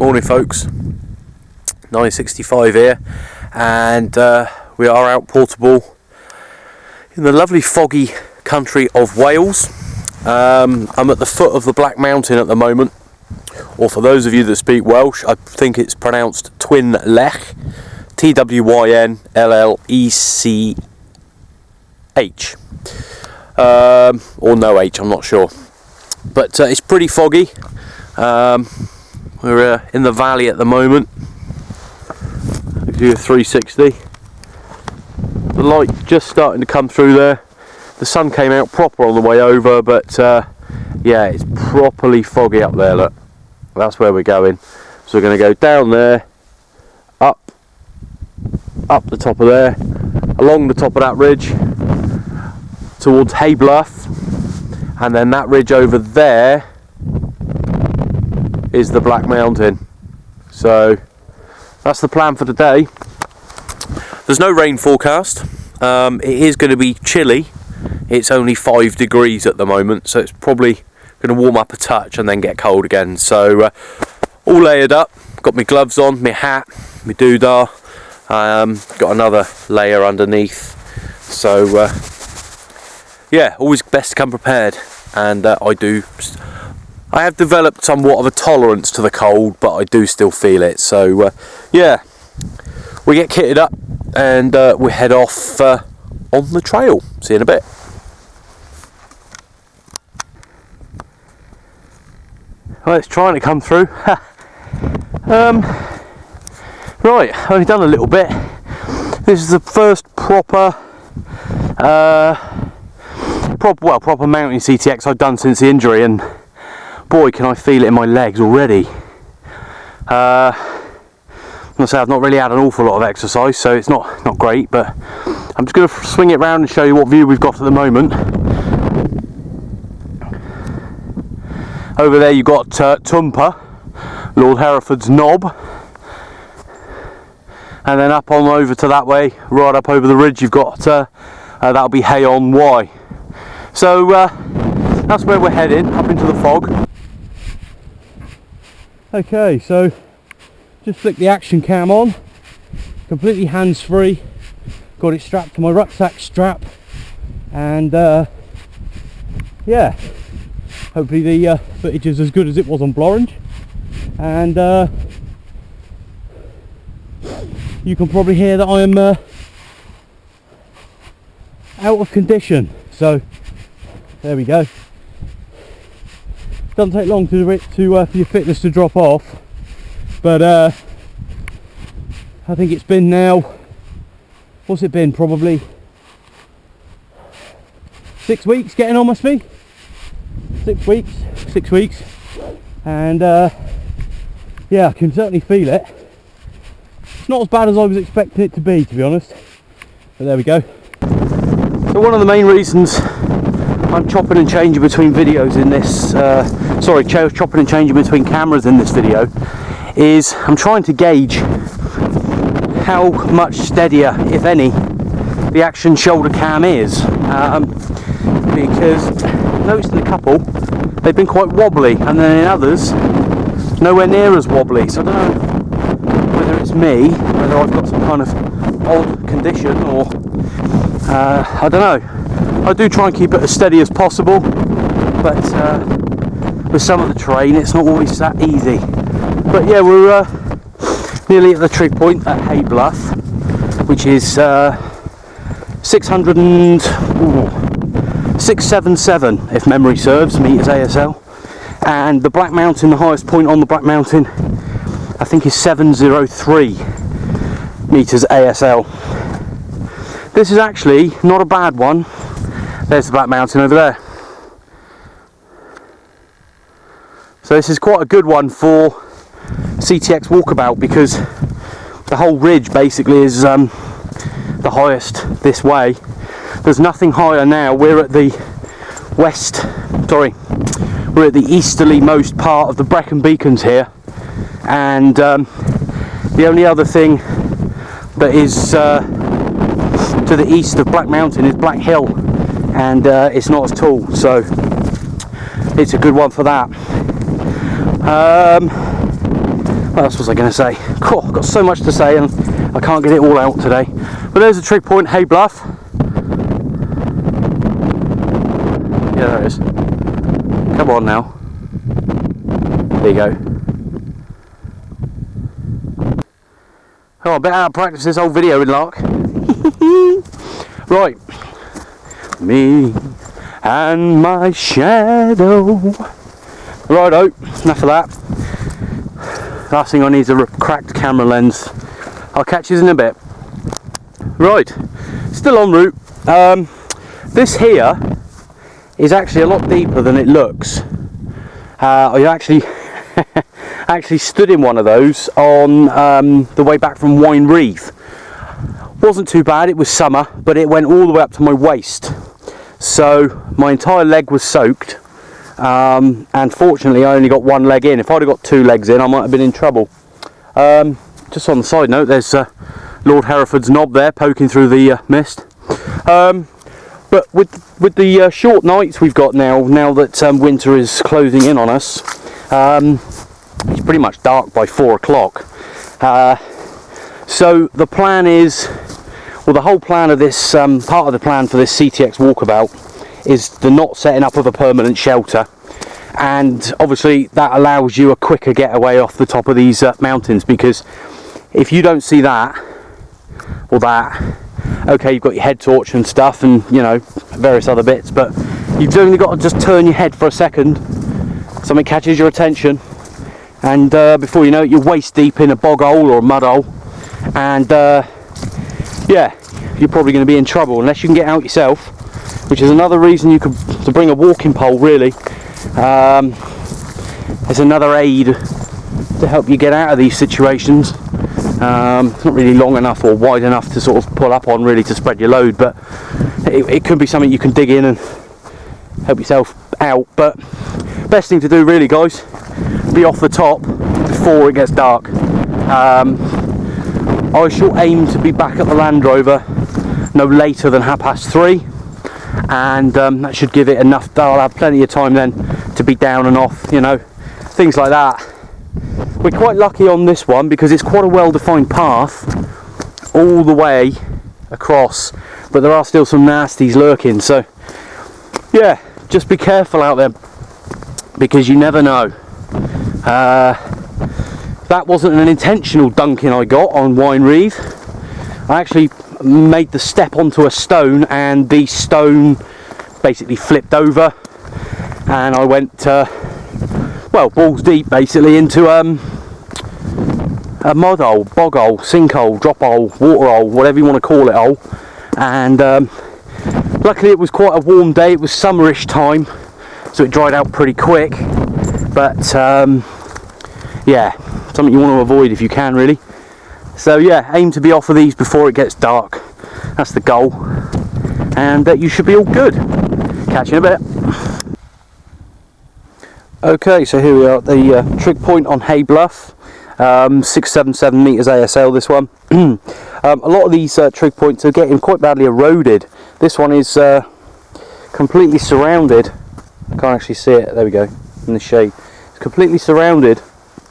Morning folks, 965 here, and we are out portable in the lovely foggy country of Wales. I'm at the foot of the Black Mountain at the moment, or for those of you that speak Welsh, I think it's pronounced Twyn Llech, T-W-Y-N-L-L-E-C-H, or no H, I'm not sure, but it's pretty foggy. We're in the valley at the moment. I'll do a 360. The light just starting to come through there. The sun came out proper on the way over, but yeah, it's properly foggy up there. Look, that's where we're going. So we're going to go down there, up the top of there, along the top of that ridge towards Bluff, and then that ridge over there is the Black Mountain. So that's the plan for today. There's no rain forecast. It is going to be chilly. It's only 5 degrees at the moment, so it's probably going to warm up a touch and then get cold again. So all layered up, got my gloves on, my hat, my doodah, got another layer underneath. So yeah, always best to come prepared, and I have developed somewhat of a tolerance to the cold, but I do still feel it. So yeah, we get kitted up and we head off on the trail. See you in a bit. Well, it's trying to come through. Right, I've only done a little bit. This is the first proper mountain CTX I've done since the injury, and boy, can I feel it in my legs already. I'm gonna say I've not really had an awful lot of exercise, so it's not great, but I'm just going to swing it round and show you what view we've got at the moment. Over there you've got Tumper, Lord Hereford's knob, and then up on over to that way, right up over the ridge, you've got that'll be Hay on Y. So that's where we're heading, up into the fog. Okay, so just flick the action cam on, completely hands-free, got it strapped to my rucksack strap, and yeah, hopefully the footage is as good as it was on Blorange, and you can probably hear that I am out of condition, so there we go. Doesn't take long for your fitness to drop off, but I think it's been now, what's it been, probably 6 weeks getting on, must be 6 weeks, and yeah, I can certainly feel it. It's not as bad as I was expecting it to be honest, but there we go. So one of the main reasons I'm chopping and changing between videos in this, chopping and changing between cameras in this video, is I'm trying to gauge how much steadier, if any, the action shoulder cam is, because I've noticed in a couple they've been quite wobbly, and then in others nowhere near as wobbly. So I don't know whether it's me, whether I've got some kind of odd condition, or I don't know. I do try and keep it as steady as possible, but with some of the terrain it's not always that easy. But yeah, we're nearly at the trig point at Bluff, which is 677 if memory serves, meters ASL, and the Black Mountain, the highest point on the Black Mountain, I think is 703 meters ASL. This is actually not a bad one. There's the Black Mountain over there. So this is quite a good one for CTX Walkabout, because the whole ridge basically is the highest this way. There's nothing higher now. We're at the easterly most part of the Brecon Beacons here, and the only other thing that is to the east of Black Mountain is Black Hill, and it's not as tall, so it's a good one for that. What else was I going to say? Cool, I've got so much to say and I can't get it all out today. But there's the trig point, Hay Bluff. Yeah, there it is. Come on now. There you go. Oh, I better out of practice this whole video in Lark. Right. Me and my shadow. Righto, enough of that. Last thing I need is a cracked camera lens. I'll catch you in a bit. Right, still en route. This here is actually a lot deeper than it looks. I actually stood in one of those on the way back from Wynreath. Wasn't too bad, it was summer, but it went all the way up to my waist. So my entire leg was soaked. And fortunately I only got one leg in. If I'd have got two legs in, I might have been in trouble. Just on the side note, there's Lord Hereford's knob there poking through the mist. But with the short nights we've got now that winter is closing in on us, it's pretty much dark by 4 o'clock. So the plan is, well, the whole plan of this, part of the plan for this CTX Walkabout is the not setting up of a permanent shelter, and obviously that allows you a quicker getaway off the top of these mountains, because if you don't see that or that, okay, you've got your head torch and stuff and, you know, various other bits, but you've only got to just turn your head for a second, something catches your attention, and before you know it, you're waist deep in a bog hole or a mud hole, and yeah, you're probably going to be in trouble unless you can get out yourself, which is another reason you could to bring a walking pole. Really, it's another aid to help you get out of these situations. It's not really long enough or wide enough to sort of pull up on really to spread your load, but it could be something you can dig in and help yourself out. But best thing to do really, guys, be off the top before it gets dark. I shall aim to be back at the Land Rover no later than 3:30, and that should give it enough. I'll have plenty of time then to be down and off, you know, things like that. We're quite lucky on this one because it's quite a well-defined path all the way across, but there are still some nasties lurking, so yeah, just be careful out there because you never know. That wasn't an intentional dunking I got on Wynreath. I actually made the step onto a stone and the stone basically flipped over, and I went well, balls deep basically into a mud hole, bog hole, sink hole, drop hole, water hole, whatever you want to call it hole. And luckily it was quite a warm day, it was summerish time, so it dried out pretty quick, but yeah, something you want to avoid if you can, really. So yeah, aim to be off of these before it gets dark. That's the goal, and you should be all good. Catch you in a bit. Okay, so here we are at the trig point on Hay Bluff, 677 metres ASL this one. A lot of these trig points are getting quite badly eroded. This one is completely surrounded. I can't actually see it, there we go, in the shade. It's completely surrounded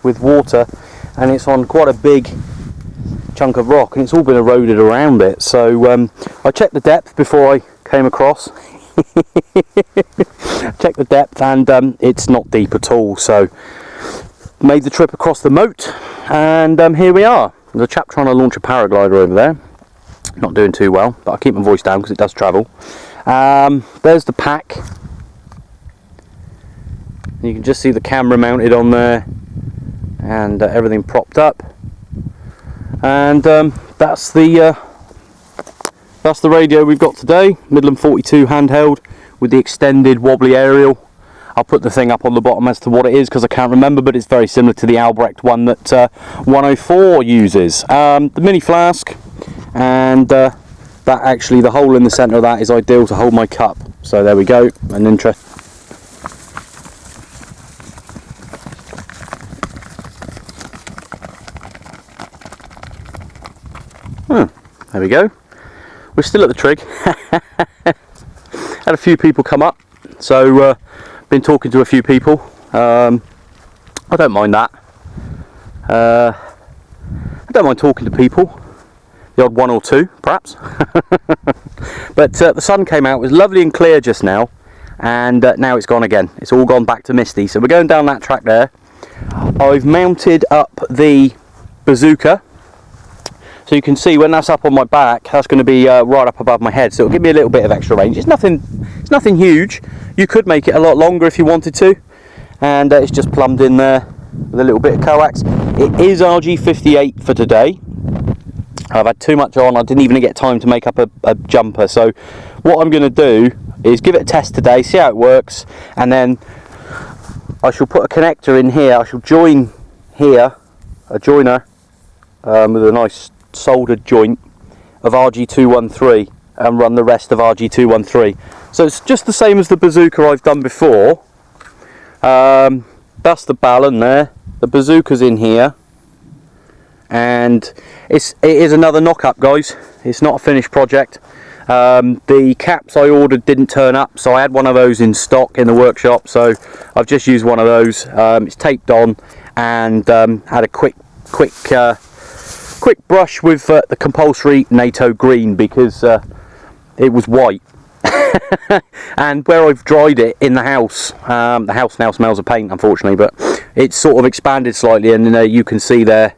with water, and it's on quite a big chunk of rock, and it's all been eroded around it. So I checked the depth before I came across. Checked the depth, and it's not deep at all, so made the trip across the moat, and here we are. There's a chap trying to launch a paraglider over there, not doing too well, but I'll keep my voice down because it does travel. There's the pack. You can just see the camera mounted on there, and everything propped up, and that's the radio we've got today, Midland 42 handheld with the extended wobbly aerial. I'll put the thing up on the bottom as to what it is because I can't remember, but it's very similar to the Albrecht one that 104 uses. The mini flask, and that actually, the hole in the centre of that is ideal to hold my cup. So there we go, an interest. There we go. We're still at the trig. Had a few people come up, so been talking to a few people. I don't mind that. I don't mind talking to people, the odd one or two perhaps. But the sun came out, it was lovely and clear just now, and now it's gone again. It's all gone back to misty, so we're going down that track there. I've mounted up the bazooka, so you can see when that's up on my back, that's going to be right up above my head, so it'll give me a little bit of extra range. It's nothing huge. You could make it a lot longer if you wanted to, and it's just plumbed in there with a little bit of coax. It is RG58 for today. I've had too much on, I didn't even get time to make up a jumper, so what I'm going to do is give it a test today, see how it works, and then I shall put a connector in here. I shall join here, a joiner with a nice soldered joint of RG213, and run the rest of RG213. So it's just the same as the bazooka I've done before. That's the ballon there, the bazooka's in here, and it is another knock-up, guys. It's not a finished project. The caps I ordered didn't turn up, so I had one of those in stock in the workshop, so I've just used one of those. It's taped on, and had a quick brush with the compulsory NATO green, because it was white. And where I've dried it in the house now smells of paint, unfortunately, but it's sort of expanded slightly, and you can see there,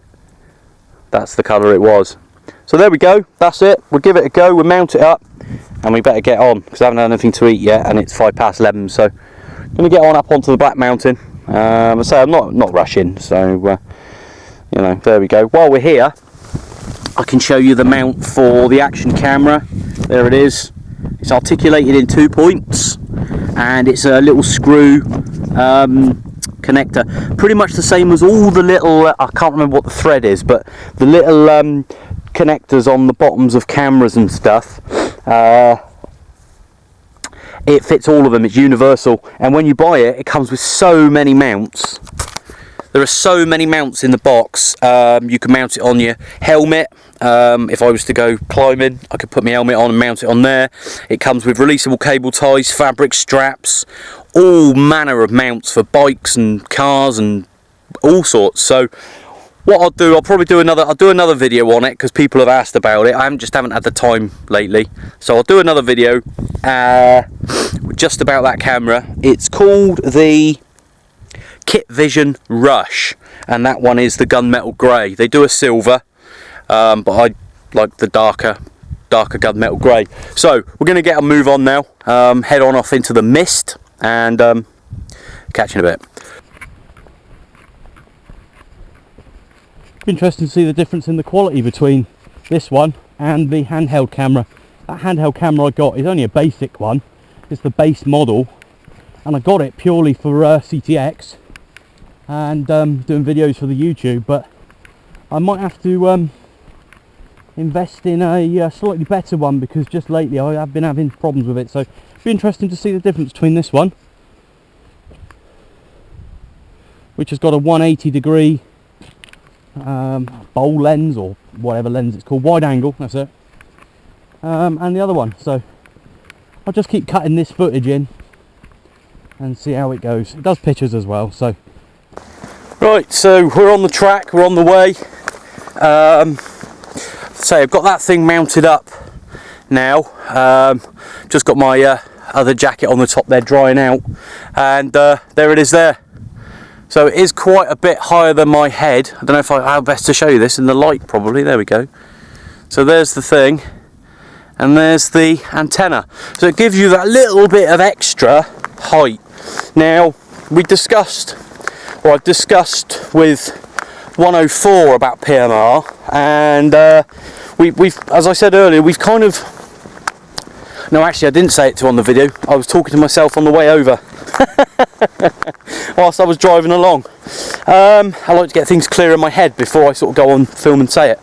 that's the colour it was. So there we go, that's it. We'll give it a go, we'll mount it up, and we better get on, because I haven't had anything to eat yet, and it's 11:05, so I'm going to get on up onto the Black Mountain. I say I'm not rushing, so you know, there we go. While we're here, I can show you the mount for the action camera. There it is. It's articulated in 2 points, and it's a little screw connector, pretty much the same as all the little, I can't remember what the thread is, but the little connectors on the bottoms of cameras and stuff. It fits all of them, it's universal, and when you buy it, it comes with so many mounts. There are so many mounts in the box. You can mount it on your helmet. If I was to go climbing, I could put my helmet on and mount it on there. It comes with releasable cable ties, fabric straps, all manner of mounts for bikes and cars and all sorts. So what I'll do, I'll do another video on it, because people have asked about it. I haven't had the time lately, so I'll do another video just about that camera. It's called the Kit Vision Rush, and that one is the gunmetal grey. They do a silver, but I like the darker gunmetal grey. So we're going to get a move on now, head on off into the mist, and catch you in a bit. Interesting to see the difference in the quality between this one and the handheld camera. That handheld camera I got is only a basic one. It's the base model, and I got it purely for CTX and doing videos for the YouTube, but I might have to invest in a slightly better one, because just lately I have been having problems with it. So it'll be interesting to see the difference between this one, which has got a 180 degree bowl lens, or whatever lens it's called, wide angle, that's it, and the other one. So I'll just keep cutting this footage in and see how it goes. It does pictures as well. So right, so we're on the track, we're on the way. So I've got that thing mounted up now, just got my other jacket on the top there drying out, and there it is there. So it is quite a bit higher than my head. I don't know how best to show you this in the light, probably. There we go. So there's the thing, and there's the antenna. So it gives you that little bit of extra height. Now, I've discussed with 104 about PMR, and we've, as I said earlier, we've kind of, no, actually I didn't say it on the video. I was talking to myself on the way over whilst I was driving along. I like to get things clear in my head before I sort of go on film and say it.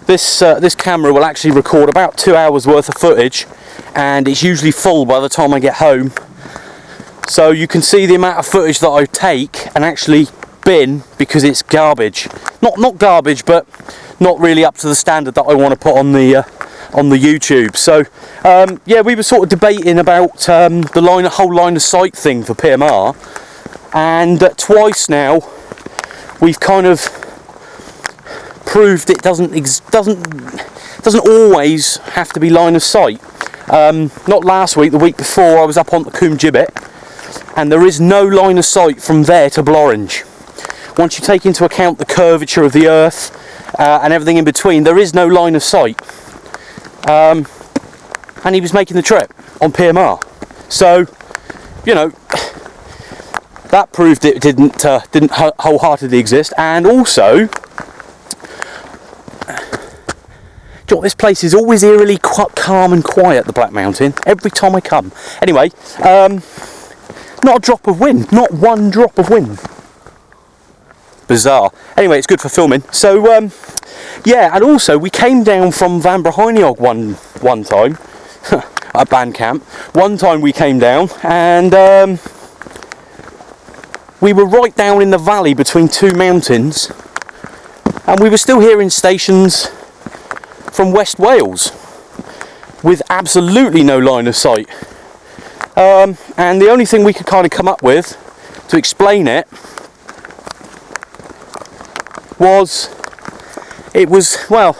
This camera will actually record about 2 hours worth of footage, and it's usually full by the time I get home. So you can see the amount of footage that I take and actually bin, because it's garbage. Not garbage, but not really up to the standard that I want to put on the YouTube. So yeah, we were sort of debating about the whole line of sight thing for PMR, and twice now we've kind of proved it doesn't always have to be line of sight. Not last week, the week before, I was up on the Coombe Gibbet, and there is no line of sight from there to Blorange. Once you take into account the curvature of the earth and everything in between, there is no line of sight. And he was making the trip on PMR, so you know that proved it didn't wholeheartedly exist. And also, this place is always eerily quite calm and quiet, the Black Mountain, every time I come. Anyway, not a drop of wind, not one drop of wind. Bizarre. Anyway, it's good for filming. So yeah, and also we came down from Van Brahiniog one time at band camp. One time we came down, and we were right down in the valley between two mountains, and we were still hearing stations from West Wales with absolutely no line of sight. And the only thing we could kind of come up with to explain it was, well,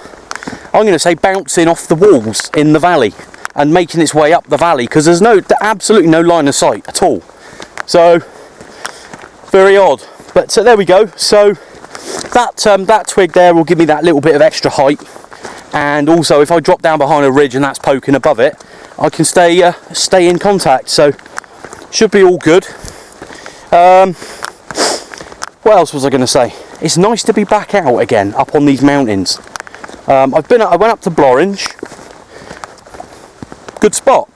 I'm going to say bouncing off the walls in the valley and making its way up the valley, because there's absolutely no line of sight at all. So very odd, but so there we go. So that twig there will give me that little bit of extra height, and also if I drop down behind a ridge and that's poking above it, I can stay in contact. So should be all good. What else was I going to say? It's nice to be back out again up on these mountains. I went up to Blorange. Good spot,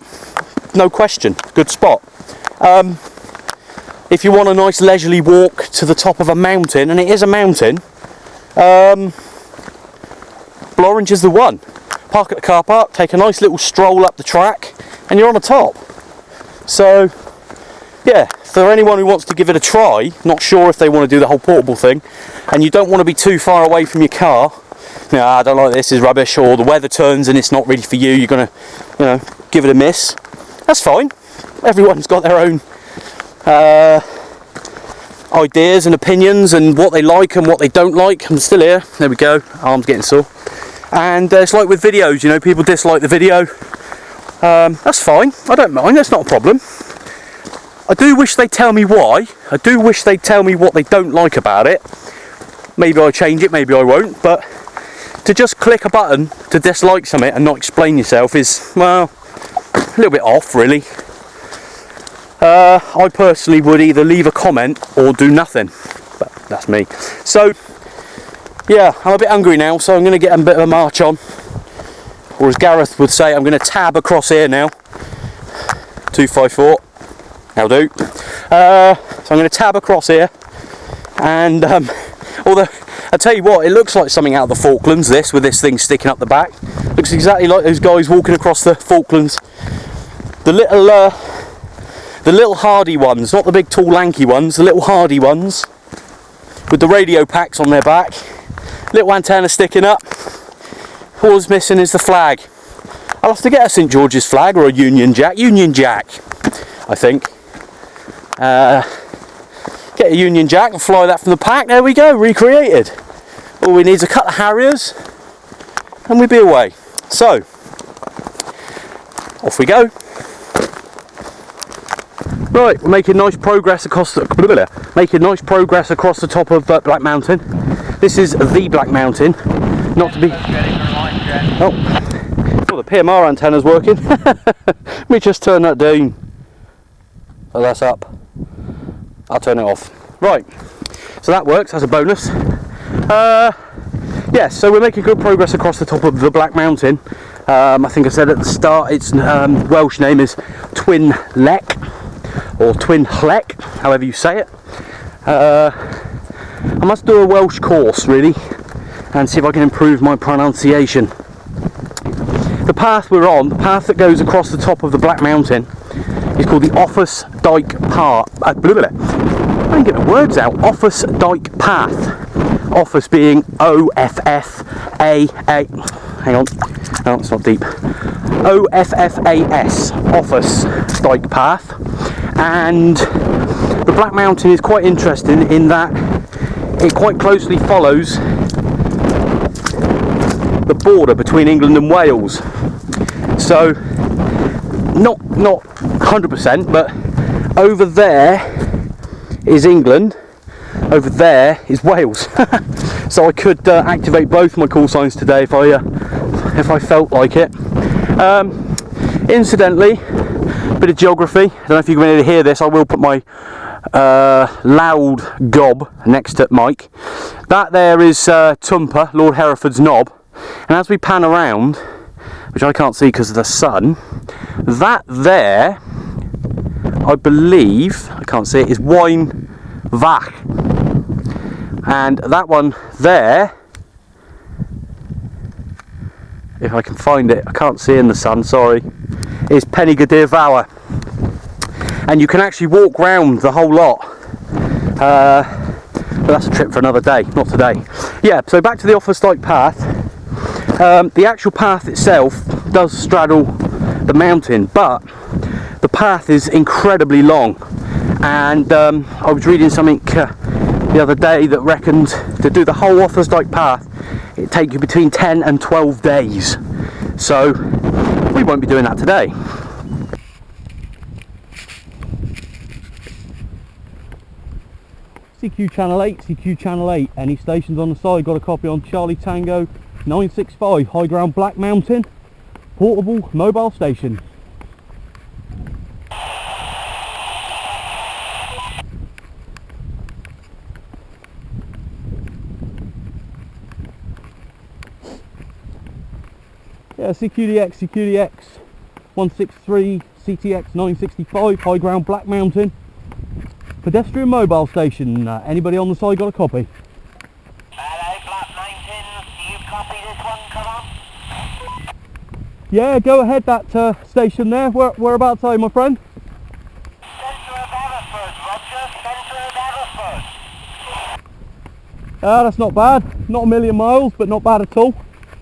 no question. Good spot. If you want a nice leisurely walk to the top of a mountain, and it is a mountain, Blorange is the one. Park at the car park, take a nice little stroll up the track, and you're on the top. So yeah, for anyone who wants to give it a try, not sure if they want to do the whole portable thing, and you don't want to be too far away from your car, I don't like this, is rubbish, or the weather turns and it's not really for you, you're going to, give it a miss, that's fine. Everyone's got their own ideas and opinions and what they like and what they don't like. I'm still here, there we go, arm's getting sore. And it's like with videos, people dislike the video, that's fine, I don't mind, that's not a problem. I do wish they'd tell me why. I do wish they'd tell me what they don't like about it. Maybe I'll change it, maybe I won't, but to just click a button to dislike something and not explain yourself is, well, a little bit off, really. I personally would either leave a comment or do nothing, but that's me. So yeah, I'm a bit hungry now, so I'm going to get a bit of a march on, or as Gareth would say, I'm going to tab across here now. 254. I'll do. So I'm going to tab across here, and although I tell you what, it looks like something out of the Falklands, this, with this thing sticking up the back. Looks exactly like those guys walking across the Falklands. The little hardy ones, not the big tall lanky ones, the little hardy ones with the radio packs on their back, little antenna sticking up. All's missing is the flag. I'll have to get a St George's flag or a Union Jack, I think. Get a Union Jack and fly that from the pack. There we go, recreated. All we need is a couple of Harriers and we'll be away. So off we go. Right, we're making nice progress across the top of Black Mountain. This is the Black Mountain, not to be. Oh, the PMR antenna's working. Let me just turn that down. Oh, that's up. I'll turn it off. Right, so that works, that's a bonus. Yeah, so we're making good progress across the top of the Black Mountain. I think I said at the start, its Welsh name is Twyn Llech, or Twyn Llech, however you say it. I must do a Welsh course, really, and see if I can improve my pronunciation. The path we're on, the path that goes across the top of the Black Mountain, is called the Office Dyke Path. I didn't get the words out. Office Dyke Path. Office being O-F-F-A-A. Hang on. No, it's not deep. O-F-F-A-S. Office Dyke Path. And the Black Mountain is quite interesting in that it quite closely follows the border between England and Wales. So not 100%, but over there is England, over there is Wales. So I could activate both my call signs today if I felt like it. Incidentally, bit of geography. I don't know if you can really hear this. I will put my loud gob next to Mike. That there is Tumper, Lord Hereford's knob, and as we pan around, which I can't see because of the sun, that there, I believe, I can't see it, is Twyn Llech, and that one there, if I can find it, I can't see in the sun, sorry, is Pennygadir. And you can actually walk round the whole lot, but that's a trip for another day, not today. Yeah, so back to the Offa's-Dyke path. The actual path itself does straddle the mountain, but the path is incredibly long, and I was reading something the other day that reckoned to do the whole Offa's-Dyke path it'd take you between 10 and 12 days, so we won't be doing that today. CQ channel 8, any stations on the side, got a copy on Charlie Tango 965, high ground Black Mountain, portable mobile station. Yeah, CTX 163, CTX 965, high ground Black Mountain, pedestrian mobile station. Anybody on the side got a copy? Hello, Black Mountain. Do you copy this one? Come on. Yeah, go ahead. That station there. Whereabouts are you, my friend? Centre of Hereford, Roger. Centre of Hereford. That's not bad. Not a million miles, but not bad at all.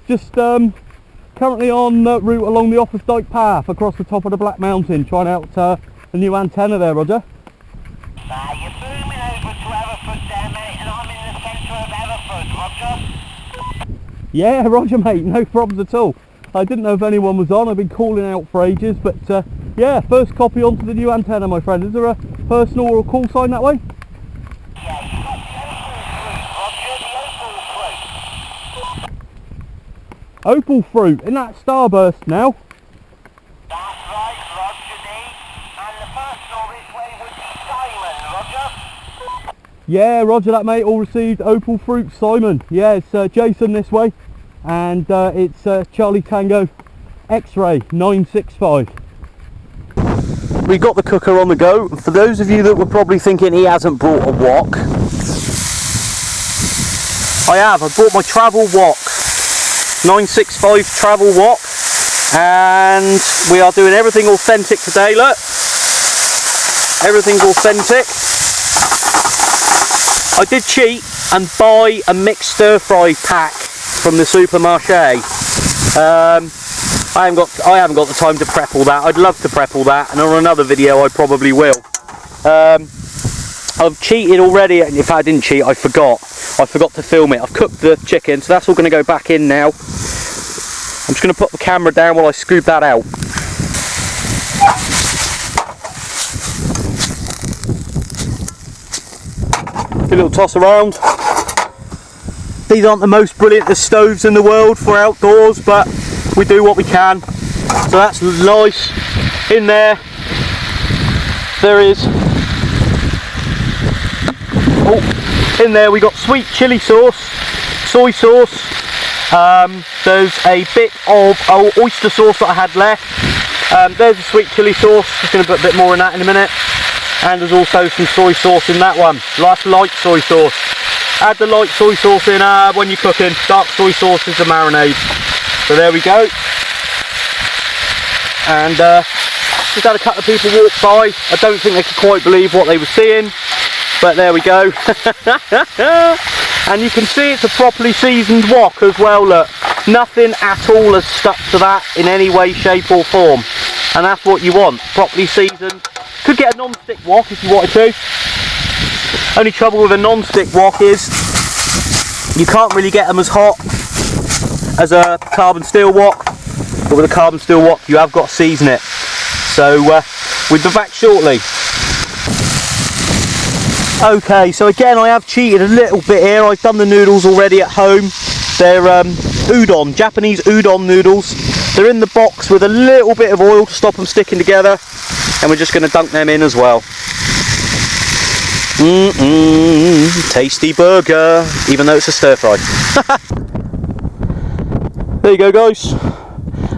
Just currently on route along the Offa's-Dyke path across the top of the Black Mountain, trying out the new antenna there, Roger. You're booming over to Hereford there, mate, and I'm in the centre of Hereford, Roger. Yeah, Roger, mate. No problems at all. I didn't know if anyone was on. I've been calling out for ages, but yeah, first copy onto the new antenna, my friend. Is there a personal or a call sign that way? Yeah, you've got the opal fruit, Roger, the opal fruit. Opal fruit, in that starburst now. That's right, Roger D. And the personal this way would be Simon, Roger. Yeah, Roger that, mate. All received. Opal fruit, Simon. Yeah, it's Jason this way, and it's Charlie Tango X-ray 965. We got the cooker on the go. For those of you that were probably thinking he hasn't brought a wok, I have. I brought my travel wok, 965 travel wok, and we are doing everything authentic today. Look, everything's authentic. I did cheat and buy a mixed stir fry pack from the supermarché. I haven't got the time to prep all that. I'd love to prep all that, and on another video I probably will. I've cheated already. If I didn't cheat, I forgot to film it. I've cooked the chicken, so that's all going to go back in now. I'm just going to put the camera down while I scoop that out. A little toss around. These aren't the most brilliant of stoves in the world for outdoors, but we do what we can. So that's nice. In there is, in there we got sweet chili sauce, soy sauce. There's a bit of oyster sauce that I had left. There's a sweet chili sauce. Just going to put a bit more in that in a minute. And there's also some soy sauce in that one. Light soy sauce. Add the light soy sauce in when you're cooking. Dark soy sauce is the marinade. So there we go. And just had a couple of people walk by. I don't think they could quite believe what they were seeing, but there we go. And you can see it's a properly seasoned wok as well. Look, nothing at all has stuck to that in any way, shape or form, and that's what you want, properly seasoned. Could get a non-stick wok if you wanted to. Only trouble with a non-stick wok is You can't really get them as hot as a carbon steel wok, but with a carbon steel wok you have got to season it. So we'll be back shortly. Okay, so again I have cheated a little bit here. I've done the noodles already at home. They're udon, Japanese udon noodles. They're in the box with a little bit of oil to stop them sticking together, and we're just going to dunk them in as well. Tasty burger, even though it's a stir fry. There you go guys,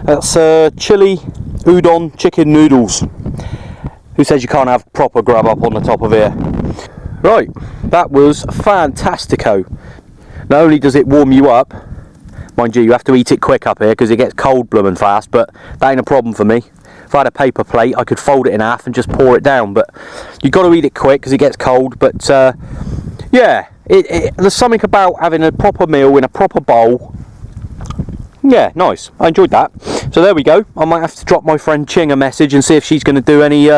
that's chili udon chicken noodles. Who says you can't have proper grub up on the top of here? Right, that was fantastico. Not only does it warm you up, mind you have to eat it quick up here because it gets cold blooming fast, but that ain't a problem for me. If I had a paper plate I could fold it in half and just pour it down, but you've got to eat it quick because it gets cold. But yeah, there's something about having a proper meal in a proper bowl. Yeah, nice. I enjoyed that. So there we go. I might have to drop my friend Ching a message and see if she's going to do any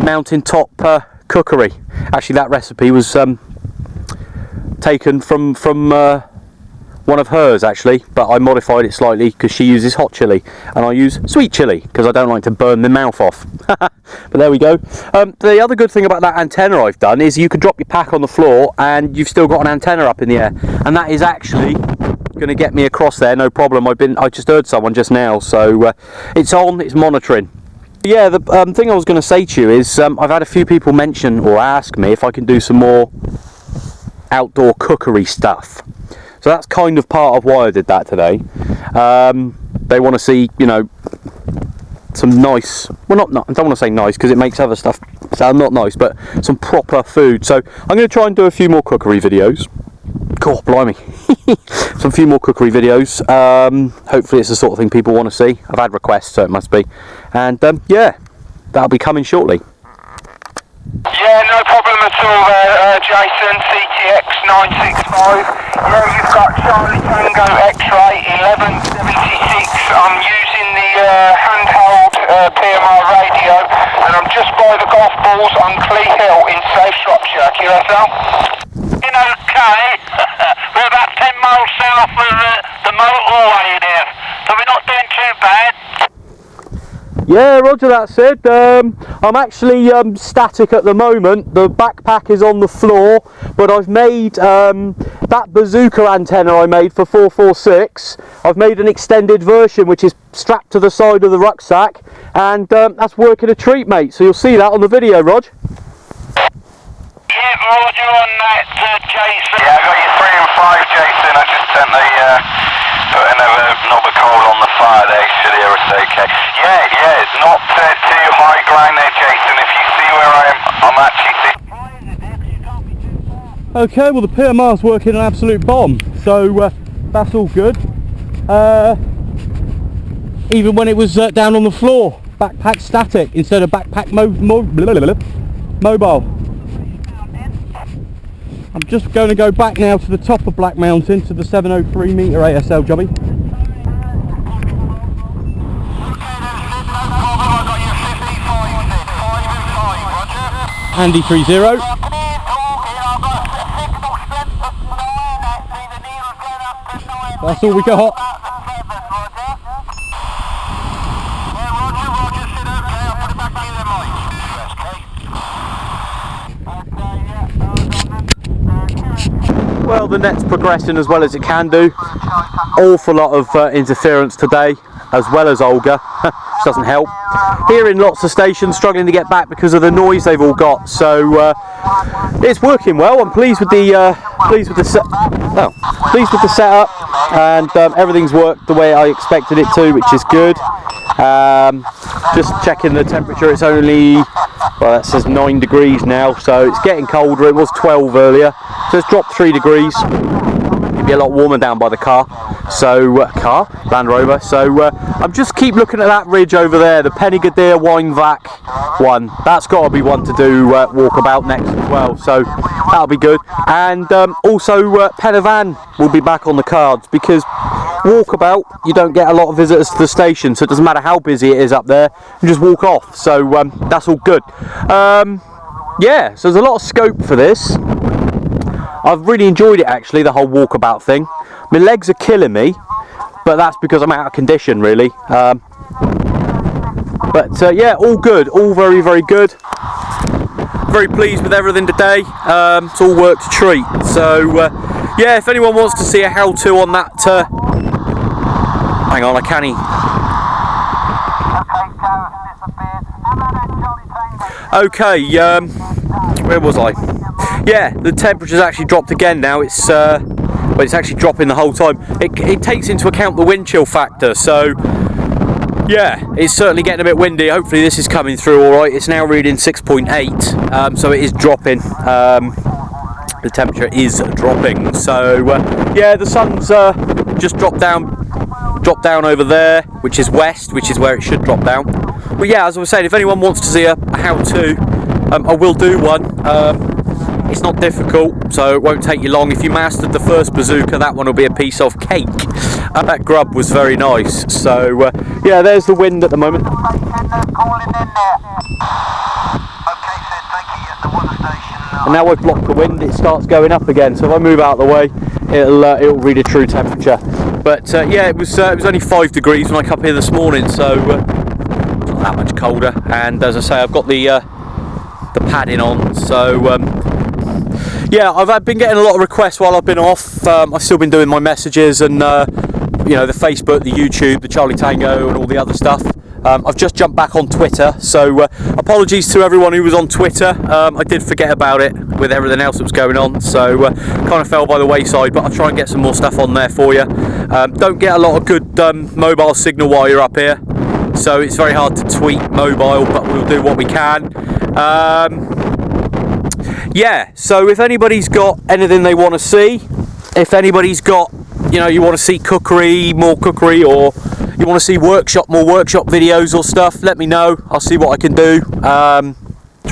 mountain top cookery. Actually, that recipe was taken from one of hers actually, but I modified it slightly because she uses hot chili and I use sweet chili because I don't like to burn my mouth off. But there we go. The other good thing about that antenna I've done is you can drop your pack on the floor and you've still got an antenna up in the air, and that is actually going to get me across there no problem. I just heard someone just now, so it's on, it's monitoring. Yeah, the thing I was going to say to you is I've had a few people mention or ask me if I can do some more outdoor cookery stuff. So that's kind of part of why I did that today. They want to see, you know, some nice, well I don't want to say nice because it makes other stuff sound not nice, but some proper food. So I'm going to try and do a few more cookery videos. God blimey. Some few more cookery videos. Hopefully it's the sort of thing people want to see. I've had requests, so it must be. And yeah, that'll be coming shortly. Yeah, no problem at all there, Jason, CTX 965. Yeah, you've got Charlie Tango X-Ray 1176. I'm using the handheld PMR radio, and I'm just by the golf balls on Clee Hill in South Shropshire, QSL. Okay, we're about 10 miles south of the motorway there, so we're not doing too bad. Yeah, roger that, Sid. I'm actually static at the moment. The backpack is on the floor, but I've made that bazooka antenna I made for 446. I've made an extended version which is strapped to the side of the rucksack, and that's working a treat, mate. So you'll see that on the video, Rog. Yeah, roger on that, Jason. Yeah, I got you 3 and 5, Jason. I just sent the put another knob of coal on the fire there. You should hear us okay. Yeah, it's not too high ground there, Jason. If you see where I am, I'm actually. Okay, well the PMR's working an absolute bomb, so that's all good. Even when it was down on the floor, backpack static instead of backpack mobile. I'm just going to go back now to the top of Black Mountain to the 703 metre ASL jobby. Andy 30. That's all we got. Well, the net's progressing as well as it can do. Awful lot of interference today, as well as Olga, which doesn't help. Hearing lots of stations struggling to get back because of the noise they've all got. So it's working well. I'm pleased with the setup, and everything's worked the way I expected it to, which is good. Just checking the temperature. It's only, well, that says 9 degrees now, so it's getting colder. It was 12 earlier, so it's dropped 3 degrees. It'd be a lot warmer down by the car, so Land Rover. So I'm just keep looking at that ridge over there, the Pennygadir Winevac one. That's got to be one to do Walkabout next as well, so that'll be good. And also Penavan will be back on the cards, because Walkabout, you don't get a lot of visitors to the station, so it doesn't matter how busy it is up there, you just walk off. So that's all good. Yeah, so there's a lot of scope for this. I've really enjoyed it actually, the whole walkabout thing. My legs are killing me, but that's because I'm out of condition really. Yeah, all good, all very, very good. Very pleased with everything today. It's all worked a treat. So yeah, if anyone wants to see a how-to on that, hang on, I can't. Okay, where was I? Yeah, the temperature's actually dropped again now. It's actually dropping the whole time. It takes into account the wind chill factor, so yeah, it's certainly getting a bit windy. Hopefully this is coming through all right. It's now reading 6.8, so it is dropping. The temperature is dropping. So yeah, the sun's just dropped down over there, which is west, which is where it should drop down. But yeah, as I was saying, if anyone wants to see a how-to, I will do one. It's not difficult, so it won't take you long. If you mastered the first bazooka, that one will be a piece of cake. That grub was very nice. So yeah, there's the wind at the moment. And now I've blocked the wind, it starts going up again. So if I move out of the way, it'll read a true temperature. But yeah, it was only 5 degrees when I come here this morning, so it's not that much colder. And as I say, I've got the padding on, so yeah, I've been getting a lot of requests while I've been off. I've still been doing my messages and you know, the Facebook, the YouTube, the Charlie Tango and all the other stuff. I've just jumped back on Twitter, so apologies to everyone who was on Twitter. I did forget about it with everything else that was going on, so kind of fell by the wayside, but I'll try and get some more stuff on there for you. Don't get a lot of good mobile signal while you're up here, so it's very hard to tweet mobile, but we'll do what we can. Yeah, so if anybody's got anything they want to see, if anybody's got, you know, you want to see cookery, more cookery, or you want to see more workshop videos or stuff, let me know. I'll see what I can do. Try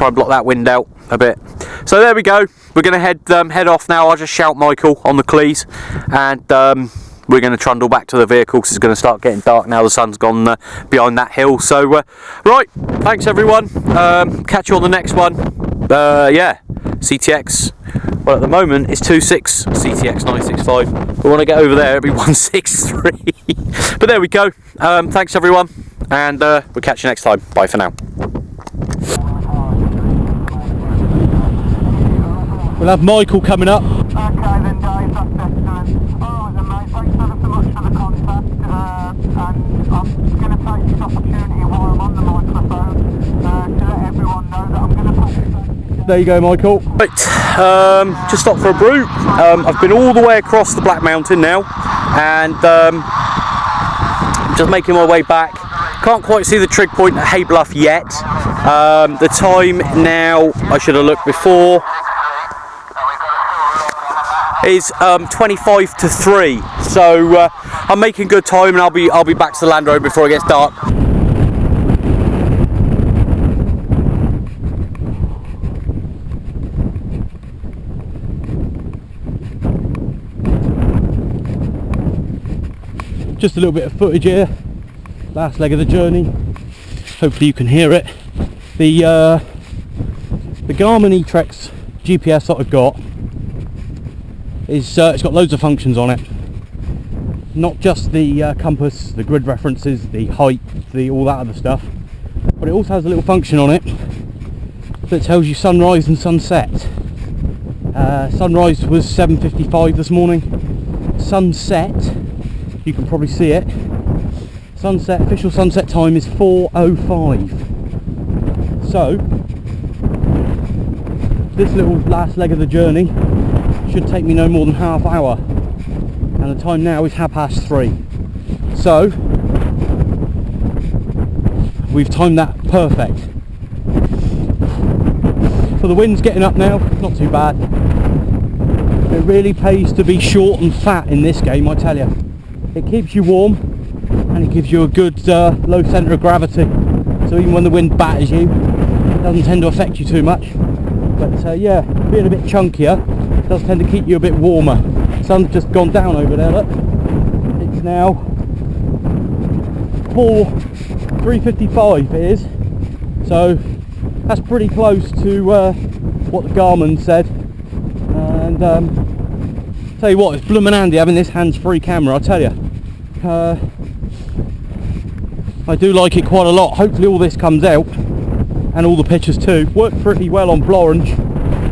and block that wind out a bit. So there we go. We're going to head off now. I'll just shout Michael on the Clees, and we're going to trundle back to the vehicle because it's going to start getting dark now. The sun's gone behind that hill. So right, thanks everyone. Catch you on the next one. Yeah, CTX. Well, at the moment it's 2.6 CTX 965. But when I get over there, it'll be 1.63. But there we go. Thanks everyone, and we'll catch you next time. Bye for now. We'll have Michael coming up. Okay then, Dave, that's excellent. Alright then, mate, thanks ever so much for the contact. And I'm going to take this opportunity while I'm on the microphone to let everyone know that I'm going to put. There you go, Michael. Right, just stopped for a brew. I've been all the way across the Black Mountain now, and just making my way back. Can't quite see the trig point at Hay Bluff yet. The time now, I should have looked before, is 25 to 3. So I'm making good time, and I'll be back to the Land Road before it gets dark. Just a little bit of footage here, last leg of the journey. Hopefully you can hear it. The Garmin eTrex GPS that I've got is it's got loads of functions on it. Not just the compass, the grid references, the height, all that other stuff, but it also has a little function on it that tells you sunrise and sunset. Sunrise was 7:55 this morning. Sunset, you can probably see it. Sunset, official sunset time is 4:05. So this little last leg of the journey should take me no more than half hour, and the time now is 3:30. So we've timed that perfect. So the wind's getting up now, not too bad. It really pays to be short and fat in this game, I tell you. It keeps you warm, and it gives you a good low centre of gravity, so even when the wind batters you, it doesn't tend to affect you too much. But yeah, being a bit chunkier does tend to keep you a bit warmer. Sun's just gone down over there, look. It's now 3:55 it is, so that's pretty close to what the Garmin said. And tell you what, it's bloomin' handy having this hands-free camera, I'll tell you. I do like it quite a lot. Hopefully all this comes out, and all the pictures too. Worked pretty well on Blorange,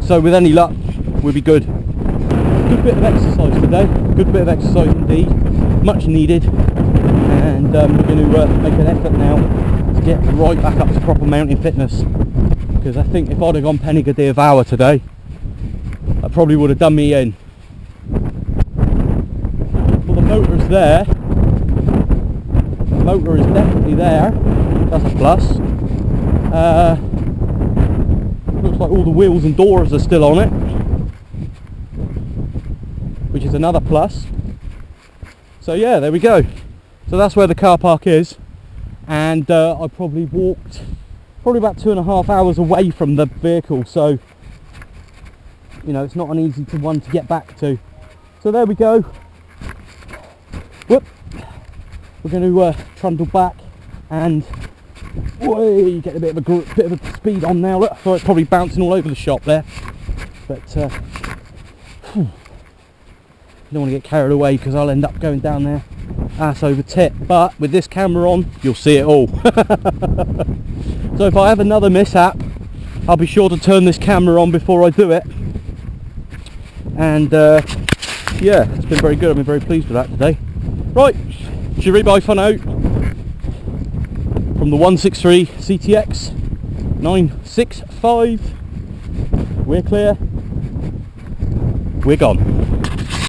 so with any luck we'll be good. Good bit of exercise today, good bit of exercise indeed, much needed, and we're going to make an effort now to get right back up to proper mountain fitness, because I think if I'd have gone Penny-Gadir Vower today, that probably would have done me in. Well, the motor's there, the motor is definitely there, that's a plus. Looks like all the wheels and doors are still on it, which is another plus. So yeah, there we go. So that's where the car park is, and I probably walked about 2.5 hours away from the vehicle, so you know it's not an easy one to get back to. So there we go. Whoop. We're going to trundle back and get a bit of a speed on now. Look, I thought it's probably bouncing all over the shop there, but don't want to get carried away because I'll end up going down there ass over tit, but with this camera on you'll see it all. So if I have another mishap, I'll be sure to turn this camera on before I do it, and yeah, it's been very good. I've been very pleased with that today. Right, cheery bye for now from the 163 CTX 965. We're clear, we're gone.